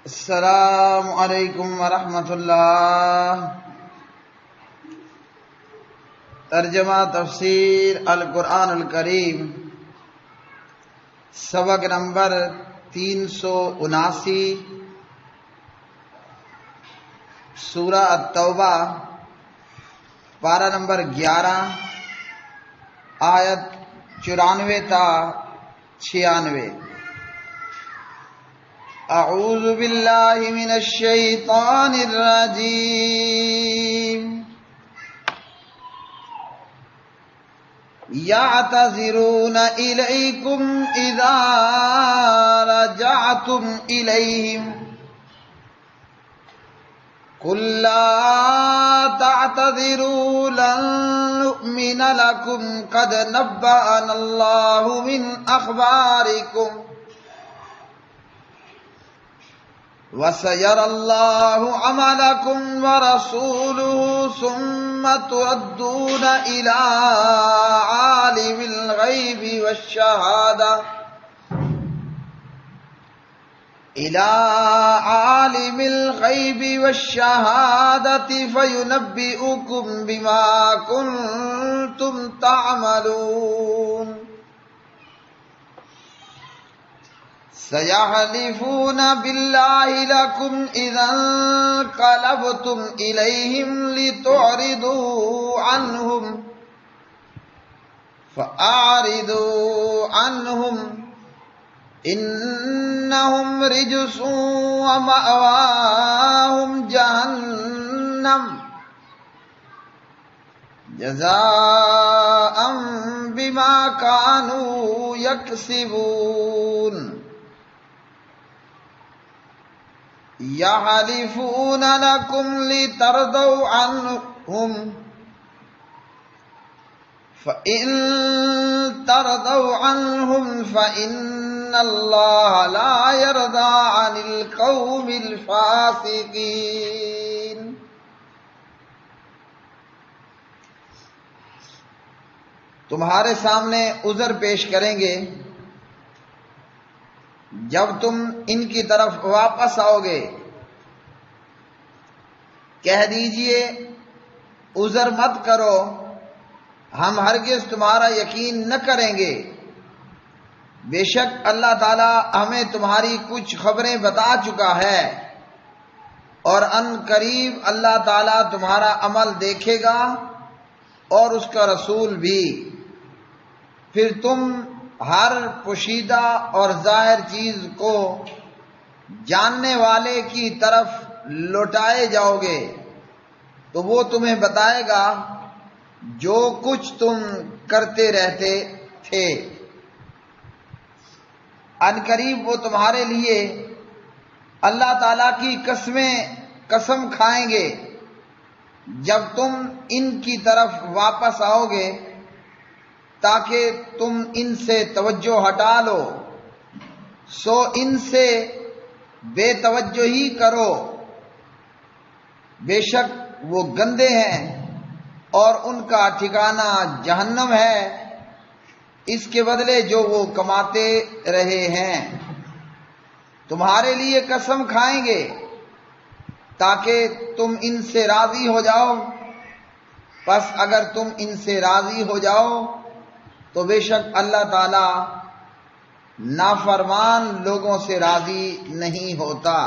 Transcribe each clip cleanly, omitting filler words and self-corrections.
السلام علیکم ورحمۃ اللہ۔ ترجمہ تفسیر القرآن الکریم، سبق نمبر 379، سورہ التوبہ، پارہ نمبر 11، آیت 94 تا 96۔ اعوذ باللہ من الشیطان الرجیم۔ یعتذرون الیکم اذا رجعتم الیہم قل لا تعتذروا لن نؤمن لکم قد نبأنا اللہ من اخبارکم وَسَيَرَى اللَّهُ عَمَلَكُمْ وَرَسُولُهُ ثُمَّ تُرَدُّونَ إِلَى عَالِمِ الْغَيْبِ وَالشَّهَادَةِ فَيُنَبِّئُكُم بِمَا كُنتُمْ تَعْمَلُونَ۔ سَيَحْلِفُونَ بِاللَّهِ لَكُمْ إِذَا انقَلَبْتُمْ إِلَيْهِمْ لِتُعْرِضُوا عَنْهُمْ فَأَعْرِضُوا عَنْهُمْ إِنَّهُمْ رِجْسٌ وَمَأْوَاهُمْ جَهَنَّمُ جَزَاءً بِمَا كَانُوا يَكْسِبُونَ۔ يَحْلِفُونَ لَكُمْ لِتَرْضَوْا عَنْهُمْ فَإِن تَرْضَوْا عَنْهُمْ فَإِنَّ اللَّهَ لَا يَرْضَى عَنِ الْقَوْمِ الْفَاسِقِينَ۔ تمہارے سامنے عذر پیش کریں گے جب تم ان کی طرف واپس آؤ گے۔ کہہ دیجئے عذر مت کرو، ہم ہرگز تمہارا یقین نہ کریں گے، بے شک اللہ تعالی ہمیں تمہاری کچھ خبریں بتا چکا ہے، اور ان قریب اللہ تعالی تمہارا عمل دیکھے گا اور اس کا رسول بھی، پھر تم ہر پوشیدہ اور ظاہر چیز کو جاننے والے کی طرف لوٹائے جاؤ گے، تو وہ تمہیں بتائے گا جو کچھ تم کرتے رہتے تھے۔ ان قریب وہ تمہارے لیے اللہ تعالیٰ کی قسم کھائیں گے جب تم ان کی طرف واپس آؤ گے، تاکہ تم ان سے توجہ ہٹا لو، سو ان سے بے توجہی کرو، بے شک وہ گندے ہیں اور ان کا ٹھکانہ جہنم ہے، اس کے بدلے جو وہ کماتے رہے ہیں۔ تمہارے لیے قسم کھائیں گے تاکہ تم ان سے راضی ہو جاؤ، پس اگر تم ان سے راضی ہو جاؤ تو بے شک اللہ تعالی نافرمان لوگوں سے راضی نہیں ہوتا۔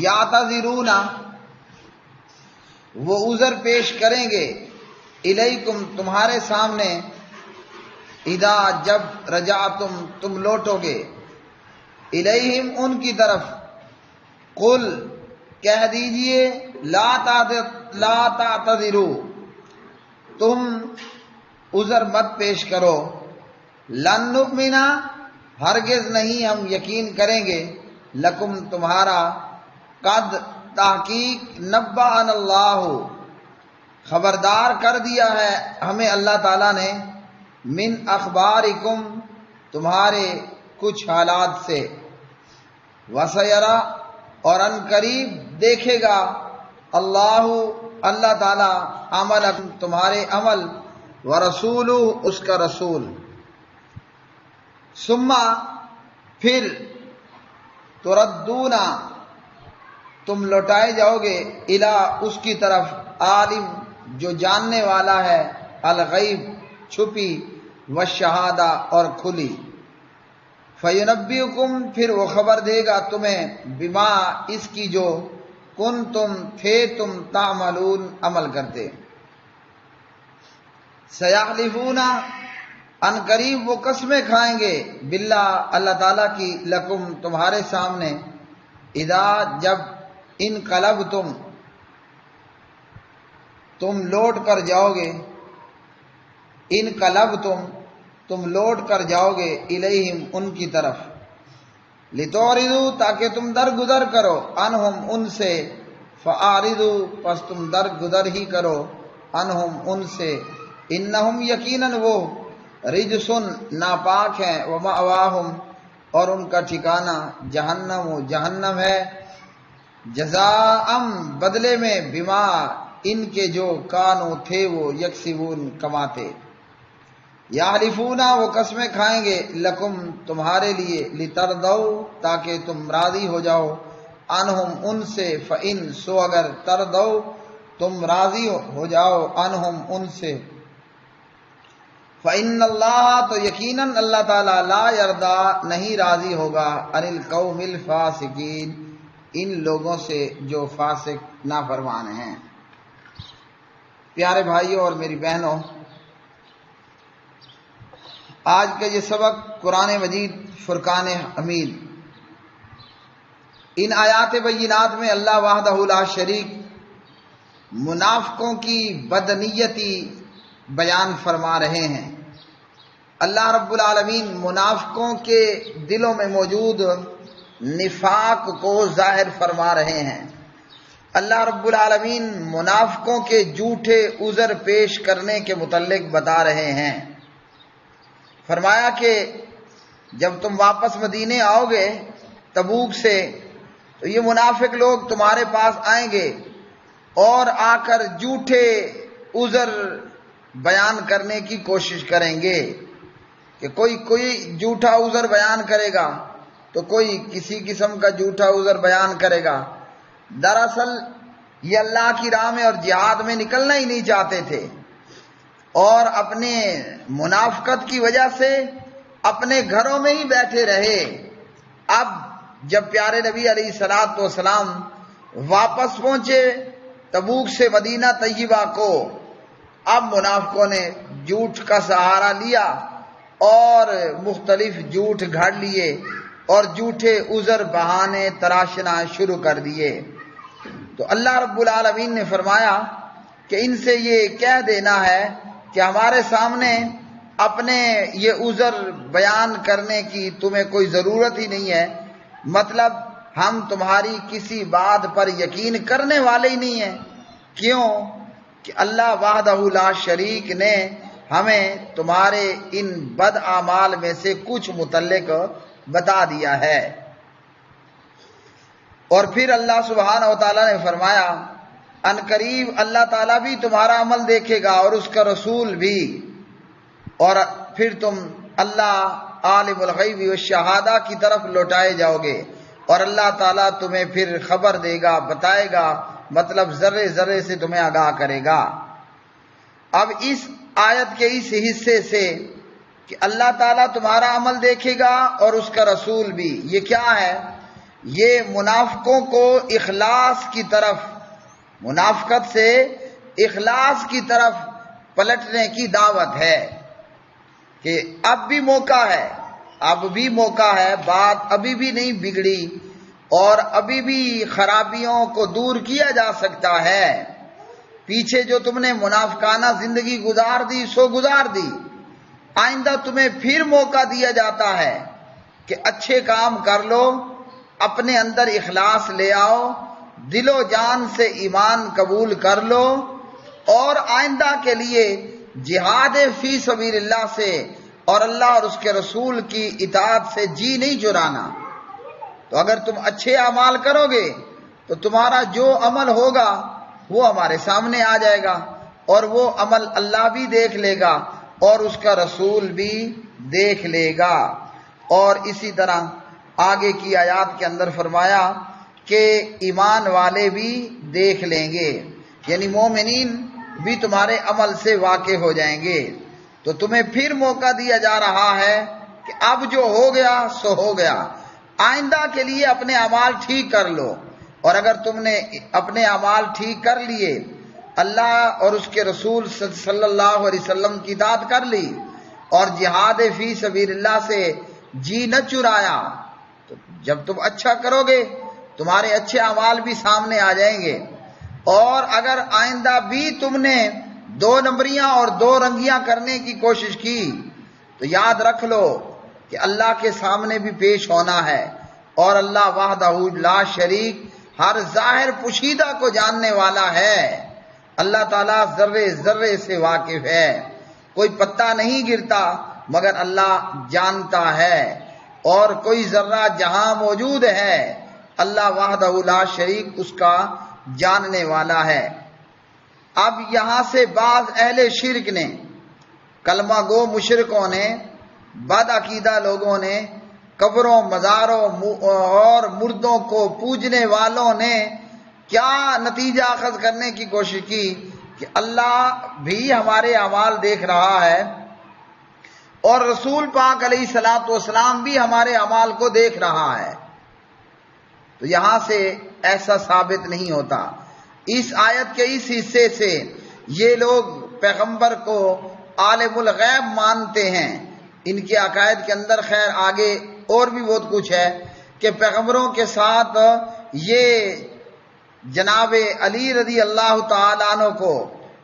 یعتذرون وہ عذر پیش کریں گے، الیکم تمہارے سامنے، اذا جب رجعتم تم لوٹو گے، الیہم ان کی طرف، قل کہہ دیجئے لا تعتذروا تم عذر مت پیش کرو، لن نؤمن ہرگز نہیں ہم یقین کریں گے، لکم تمہارا، قد تحقیق نبأنا اللہ خبردار کر دیا ہے ہمیں اللہ تعالیٰ نے، من اخبارکم تمہارے کچھ حالات سے، وسیرا اور ان قریب دیکھے گا، اللہ اللہ تعالیٰ عمل تمہارے عمل، ورسولہ اس کا رسول، ثم پھر تردونا تم لوٹائے جاؤ گے الا اس کی طرف عالم جو جاننے والا ہے الغیب چھپی والشہادہ اور کھلی فینبئکم پھر وہ خبر دے گا تمہیں بما اس کی جو کنتم تھے تم تعملون عمل کرتے سیحلفون ان قریب وہ قسمیں کھائیں گے باللہ اللہ تعالیٰ کی لکم تمہارے سامنے اذا جب انقلبتم تم لوٹ کر جاؤ گے انقلبتم تم لوٹ کر جاؤ گے الیہم ان کی طرف لتعرضوا تاکہ تم درگزر کرو عنہم ان سے فاعرضوا پس تم درگزر ہی کرو عنہم ان سے انہم یقیناً وہ رجسن ناپاک ہیں ومأواہم اور ان کا ٹھکانہ جہنم و جہنم ہے جزاءم بدلے میں بما ان کے جو کانو تھے وہ یکسبون کماتے یحلفونا وہ قسمیں کھائیں گے لکم تمہارے لیے لترضوا تاکہ تم راضی ہو جاؤ عنہم ان سے فإن سو اگر ترضوا تم راضی ہو جاؤ عنہم ان سے فإن اللہ تو یقیناً اللہ تعالیٰ لا یرضا نہیں راضی ہوگا عن القوم الفاسقین ان لوگوں سے جو فاسق نافرمان ہیں۔ پیارے بھائیوں اور میری بہنوں، آج کا یہ سبق قرآن مجید فرقان حمید، ان آیات بینات میں اللہ وحدہ لا شریک منافقوں کی بدنیتی بیان فرما رہے ہیں۔ اللہ رب العالمین منافقوں کے دلوں میں موجود نفاق کو ظاہر فرما رہے ہیں۔ اللہ رب العالمین منافقوں کے جھوٹے عذر پیش کرنے کے متعلق بتا رہے ہیں۔ فرمایا کہ جب تم واپس مدینے آؤ گے تبوک سے تو یہ منافق لوگ تمہارے پاس آئیں گے اور آ کر جھوٹے عذر بیان کرنے کی کوشش کریں گے کہ کوئی جھوٹا عذر بیان کرے گا تو کوئی کسی قسم کا جھوٹا عذر بیان کرے گا۔ دراصل یہ اللہ کی راہ میں اور جہاد میں نکلنا ہی نہیں چاہتے تھے اور اپنے منافقت کی وجہ سے اپنے گھروں میں ہی بیٹھے رہے۔ اب جب پیارے نبی علیہ الصلوۃ والسلام واپس پہنچے تبوک سے مدینہ طیبہ کو، اب منافقوں نے جھوٹ کا سہارا لیا اور مختلف جھوٹ گھڑ لیے اور جھوٹے عذر بہانے تراشنا شروع کر دیے۔ تو اللہ رب العالمین نے فرمایا کہ ان سے یہ کہہ دینا ہے کہ ہمارے سامنے اپنے یہ عذر بیان کرنے کی تمہیں کوئی ضرورت ہی نہیں ہے، مطلب ہم تمہاری کسی بات پر یقین کرنے والے ہی نہیں ہیں۔ کیوں؟ کہ اللہ وحدہ لا شریک نے ہمیں تمہارے ان بد اعمال میں سے کچھ متعلق بتا دیا ہے۔ اور پھر اللہ سبحانہ و تعالیٰ نے فرمایا ان قریب اللہ تعالیٰ بھی تمہارا عمل دیکھے گا اور اس کا رسول بھی، اور پھر تم اللہ عالم الغیب والشہادہ کی طرف لوٹائے جاؤ گے اور اللہ تعالیٰ تمہیں پھر خبر دے گا، بتائے گا، مطلب ذرے ذرے سے تمہیں آگاہ کرے گا۔ اب اس آیت کے اس حصے سے کہ اللہ تعالیٰ تمہارا عمل دیکھے گا اور اس کا رسول بھی، یہ کیا ہے؟ یہ منافقوں کو اخلاص کی طرف، منافقت سے اخلاص کی طرف پلٹنے کی دعوت ہے کہ اب بھی موقع ہے، اب بھی موقع ہے، بات ابھی بھی نہیں بگڑی اور ابھی بھی خرابیوں کو دور کیا جا سکتا ہے۔ پیچھے جو تم نے منافقانہ زندگی گزار دی سو گزار دی، آئندہ تمہیں پھر موقع دیا جاتا ہے کہ اچھے کام کر لو، اپنے اندر اخلاص لے آؤ، دل و جان سے ایمان قبول کر لو اور آئندہ کے لیے جہاد فی سبیل اللہ سے اور اللہ اور اس کے رسول کی اطاعت سے جی نہیں چرانا۔ تو اگر تم اچھے اعمال کرو گے تو تمہارا جو عمل ہوگا وہ ہمارے سامنے آ جائے گا اور وہ عمل اللہ بھی دیکھ لے گا اور اس کا رسول بھی دیکھ لے گا۔ اور اسی طرح آگے کی آیات کے اندر فرمایا کہ ایمان والے بھی دیکھ لیں گے، یعنی مومنین بھی تمہارے عمل سے واقع ہو جائیں گے۔ تو تمہیں پھر موقع دیا جا رہا ہے کہ اب جو ہو گیا سو ہو گیا، آئندہ کے لیے اپنے اعمال ٹھیک کر لو، اور اگر تم نے اپنے اعمال ٹھیک کر لیے، اللہ اور اس کے رسول صلی اللہ علیہ وسلم کی اطاعت کر لی اور جہاد فی سبیل اللہ سے جی نہ چرایا، تو جب تم اچھا کرو گے تمہارے اچھے اعمال بھی سامنے آ جائیں گے۔ اور اگر آئندہ بھی تم نے دو نمبریاں اور دو رنگیاں کرنے کی کوشش کی تو یاد رکھ لو کہ اللہ کے سامنے بھی پیش ہونا ہے، اور اللہ وحدہ لا شریک ہر ظاہر پوشیدہ کو جاننے والا ہے۔ اللہ تعالیٰ ذرے ذرے سے واقف ہے، کوئی پتا نہیں گرتا مگر اللہ جانتا ہے، اور کوئی ذرہ جہاں موجود ہے اللہ وحدہ لا شریک اس کا جاننے والا ہے۔ اب یہاں سے بعض اہل شرک نے، کلمہ گو مشرکوں نے، بد عقیدہ لوگوں نے، قبروں مزاروں اور مردوں کو پوجنے والوں نے کیا نتیجہ اخذ کرنے کی کوشش کی کہ اللہ بھی ہمارے اعمال دیکھ رہا ہے اور رسول پاک علیہ الصلوۃ والسلام بھی ہمارے اعمال کو دیکھ رہا ہے۔ تو یہاں سے ایسا ثابت نہیں ہوتا۔ اس آیت کے اس حصے سے یہ لوگ پیغمبر کو عالم الغیب مانتے ہیں۔ ان کے عقائد کے اندر خیر آگے اور بھی بہت کچھ ہے کہ پیغمبروں کے ساتھ یہ جناب علی رضی اللہ تعالیٰ عنہ کو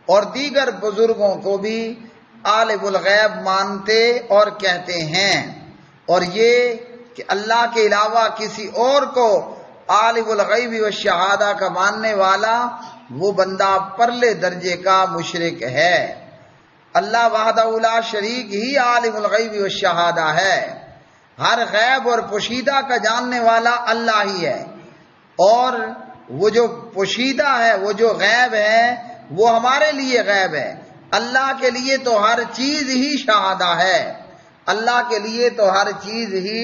اور دیگر بزرگوں کو بھی عالم الغیب مانتے اور کہتے ہیں، اور یہ کہ اللہ کے علاوہ کسی اور کو عالم الغیب و شہادہ کا ماننے والا وہ بندہ پرلے درجے کا مشرک ہے۔ اللہ وحدہ لا شریک ہی عالم الغیب و شہادہ ہے، ہر غیب اور پوشیدہ کا جاننے والا اللہ ہی ہے، اور وہ جو پوشیدہ ہے، وہ جو غیب ہے، وہ ہمارے لیے غیب ہے۔ اللہ کے لیے تو ہر چیز ہی شہادہ ہے، اللہ کے لیے تو ہر چیز ہی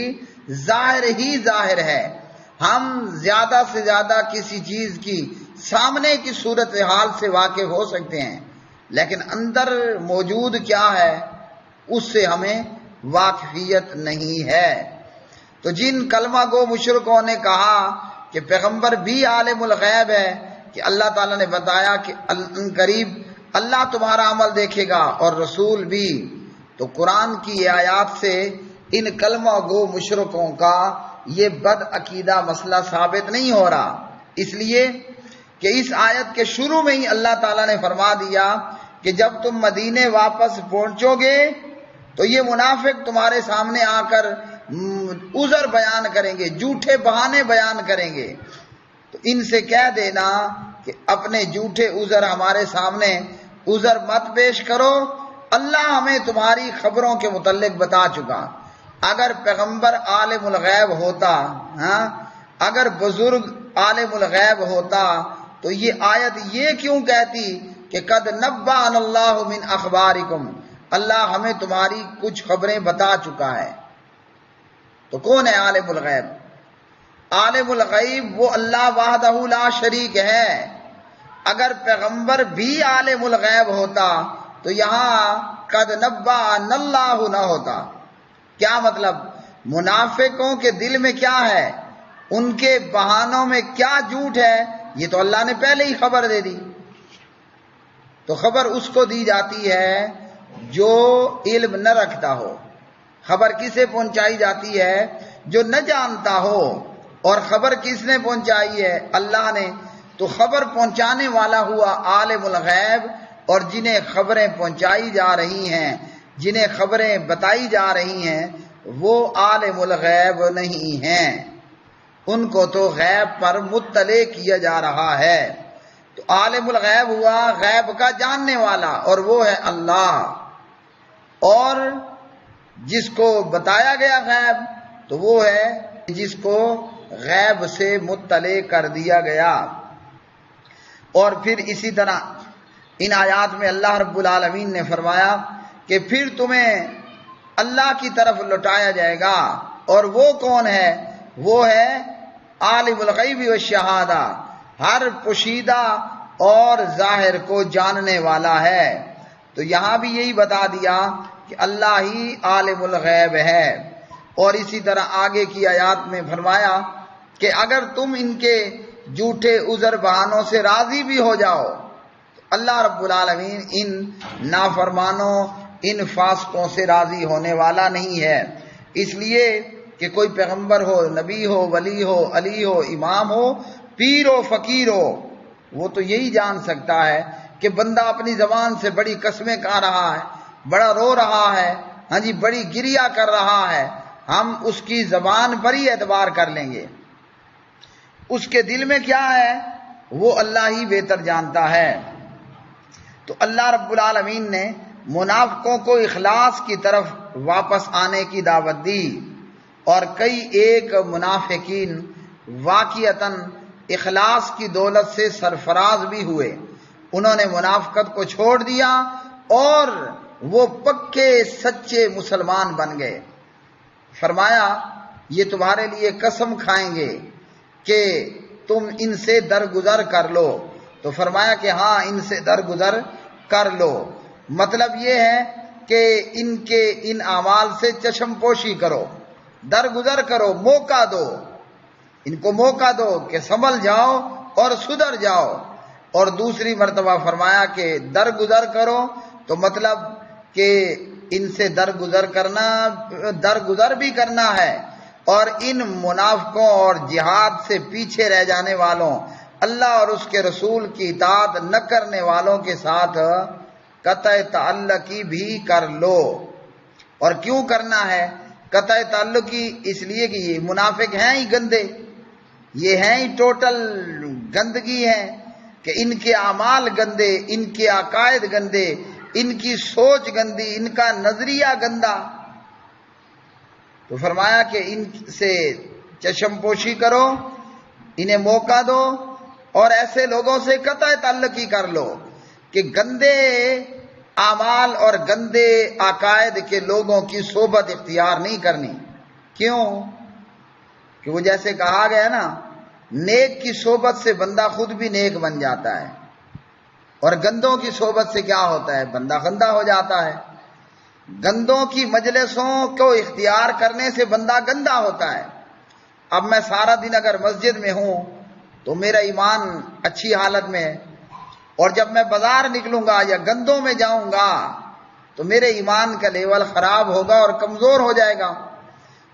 ظاہر ہے۔ ہم زیادہ سے زیادہ کسی چیز کی سامنے کی صورتحال سے واقف ہو سکتے ہیں، لیکن اندر موجود کیا ہے اس سے ہمیں واقفیت نہیں ہے۔ تو جن کلمہ گو مشرکوں نے کہا کہ پیغمبر بھی عالم الغیب ہے، کہ اللہ تعالیٰ نے بتایا کہ ان قریب اللہ تمہارا عمل دیکھے گا اور رسول بھی، تو قرآن کی یہ آیات سے ان کلمہ گو مشرکوں کا یہ بد عقیدہ مسئلہ ثابت نہیں ہو رہا، اس لیے کہ اس آیت کے شروع میں ہی اللہ تعالیٰ نے فرما دیا کہ جب تم مدینے واپس پہنچو گے تو یہ منافق تمہارے سامنے آ کر عذر بیان کریں گے، جھوٹے بہانے بیان کریں گے، تو ان سے کہہ دینا کہ اپنے جھوٹے عذر ہمارے سامنے عذر مت پیش کرو، اللہ ہمیں تمہاری خبروں کے متعلق بتا چکا۔ اگر پیغمبر عالم الغیب ہوتا، اگر بزرگ عالم الغیب ہوتا تو یہ آیت یہ کیوں کہتی کہ قد نبأنا اللہ من اخبارکم، اللہ ہمیں تمہاری کچھ خبریں بتا چکا ہے۔ تو کون ہے عالم الغیب؟ عالم الغیب وہ اللہ وحدہ لا شریک ہے۔ اگر پیغمبر بھی عالم الغیب ہوتا تو یہاں قد نبأنا اللہ نہ ہوتا۔ کیا مطلب؟ منافقوں کے دل میں کیا ہے، ان کے بہانوں میں کیا جھوٹ ہے، یہ تو اللہ نے پہلے ہی خبر دے دی۔ تو خبر اس کو دی جاتی ہے جو علم نہ رکھتا ہو، خبر کسے پہنچائی جاتی ہے جو نہ جانتا ہو، اور خبر کس نے پہنچائی ہے؟ اللہ نے۔ تو خبر پہنچانے والا ہوا عالم الغیب، اور جنہیں خبریں پہنچائی جا رہی ہیں، جنہیں خبریں بتائی جا رہی ہیں، وہ عالم الغیب نہیں ہیں، ان کو تو غیب پر مطلع کیا جا رہا ہے۔ تو عالم الغیب ہوا غیب کا جاننے والا، اور وہ ہے اللہ، اور جس کو بتایا گیا غیب تو وہ ہے جس کو غیب سے مطلع کر دیا گیا۔ اور پھر اسی طرح ان آیات میں اللہ رب العالمین نے فرمایا کہ پھر تمہیں اللہ کی طرف لوٹایا جائے گا، اور وہ کون ہے وہ ہے عالم الغیب والشہادہ، ہر پوشیدہ اور ظاہر کو جاننے والا ہے۔ تو یہاں بھی یہی بتا دیا کہ اللہ ہی عالم الغیب ہے۔ اور اسی طرح آگے کی آیات میں فرمایا کہ اگر تم ان کے جھوٹے عذر بہانوں سے راضی بھی ہو جاؤ تو اللہ رب العالمین ان نافرمانوں، ان فاسقوں سے راضی ہونے والا نہیں ہے۔ اس لیے کہ کوئی پیغمبر ہو، نبی ہو، ولی ہو، علی ہو، امام ہو، پیر ہو، فقیر ہو، وہ تو یہی جان سکتا ہے کہ بندہ اپنی زبان سے بڑی قسمیں کھا رہا ہے، بڑا رو رہا ہے، ہاں جی بڑی گریہ کر رہا ہے، ہم اس کی زبان پر ہی اعتبار کر لیں گے، اس کے دل میں کیا ہے وہ اللہ ہی بہتر جانتا ہے۔ تو اللہ رب العالمین نے منافقوں کو اخلاص کی طرف واپس آنے کی دعوت دی، اور کئی ایک منافقین واقعتاً اخلاص کی دولت سے سرفراز بھی ہوئے، انہوں نے منافقت کو چھوڑ دیا اور وہ پکے سچے مسلمان بن گئے۔ فرمایا یہ تمہارے لیے قسم کھائیں گے کہ تم ان سے درگزر کر لو، تو فرمایا کہ ہاں ان سے درگزر کر لو، مطلب یہ ہے کہ ان کے ان اعمال سے چشم پوشی کرو، درگزر کرو، موقع دو، ان کو موقع دو کہ سنبھل جاؤ اور سدھر جاؤ۔ اور دوسری مرتبہ فرمایا کہ درگزر کرو، تو مطلب کہ ان سے درگزر بھی کرنا ہے، اور ان منافقوں اور جہاد سے پیچھے رہ جانے والوں، اللہ اور اس کے رسول کی اطاعت نہ کرنے والوں کے ساتھ قطع تعلقی بھی کر لو۔ اور کیوں کرنا ہے قطع تعلقی؟ اس لیے کہ یہ منافق ہیں ہی گندے، یہ ہیں ہی ٹوٹل گندگی ہے، کہ ان کے اعمال گندے، ان کے عقائد گندے، ان کی سوچ گندی، ان کا نظریہ گندا۔ تو فرمایا کہ ان سے چشم پوشی کرو، انہیں موقع دو، اور ایسے لوگوں سے قطع تعلقی کر لو کہ گندے اعمال اور گندے عقائد کے لوگوں کی صحبت اختیار نہیں کرنی۔ کیوں؟ کہ وہ جیسے کہا گیا نا، نیک کی صحبت سے بندہ خود بھی نیک بن جاتا ہے، اور گندوں کی صحبت سے کیا ہوتا ہے؟ بندہ گندا ہو جاتا ہے۔ گندوں کی مجلسوں کو اختیار کرنے سے بندہ گندا ہوتا ہے۔ اب میں سارا دن اگر مسجد میں ہوں تو میرا ایمان اچھی حالت میں ہے، اور جب میں بازار نکلوں گا یا گندوں میں جاؤں گا تو میرے ایمان کا لیول خراب ہوگا اور کمزور ہو جائے گا۔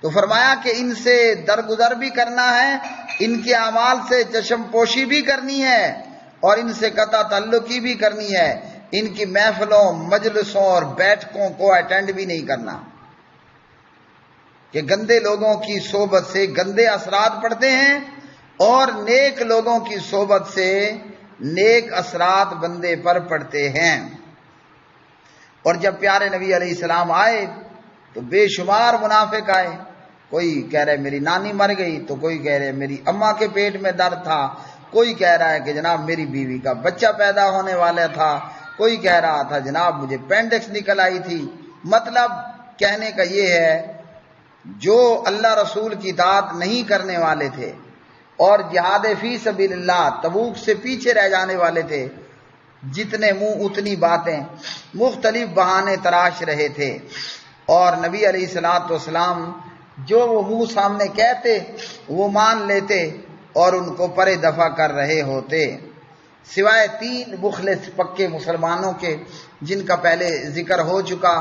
تو فرمایا کہ ان سے درگزر بھی کرنا ہے، ان کے اعمال سے چشم پوشی بھی کرنی ہے، اور ان سے قطع تعلقی بھی کرنی ہے، ان کی محفلوں، مجلسوں اور بیٹھکوں کو اٹینڈ بھی نہیں کرنا، کہ گندے لوگوں کی صحبت سے گندے اثرات پڑتے ہیں، اور نیک لوگوں کی صحبت سے نیک اثرات بندے پر پڑتے ہیں۔ اور جب پیارے نبی علیہ السلام آئے تو بے شمار منافق آئے، کوئی کہہ رہے میری نانی مر گئی، تو کوئی کہہ رہے میری اماں کے پیٹ میں درد تھا، کوئی کہہ رہا ہے کہ جناب میری بیوی کا بچہ پیدا ہونے والا تھا، کوئی کہہ رہا تھا جناب مجھے اپینڈکس نکل آئی تھی۔ مطلب کہنے کا یہ ہے جو اللہ رسول کی اطاعت نہیں کرنے والے تھے اور جہاد فی سبیل اللہ تبوک سے پیچھے رہ جانے والے تھے، جتنے منہ اتنی باتیں، مختلف بہانے تراش رہے تھے، اور نبی علیہ الصلوۃ والسلام جو وہ منہ سامنے کہتے وہ مان لیتے اور ان کو پرے دفع کر رہے ہوتے، سوائے 3 مخلص پکے مسلمانوں کے جن کا پہلے ذکر ہو چکا۔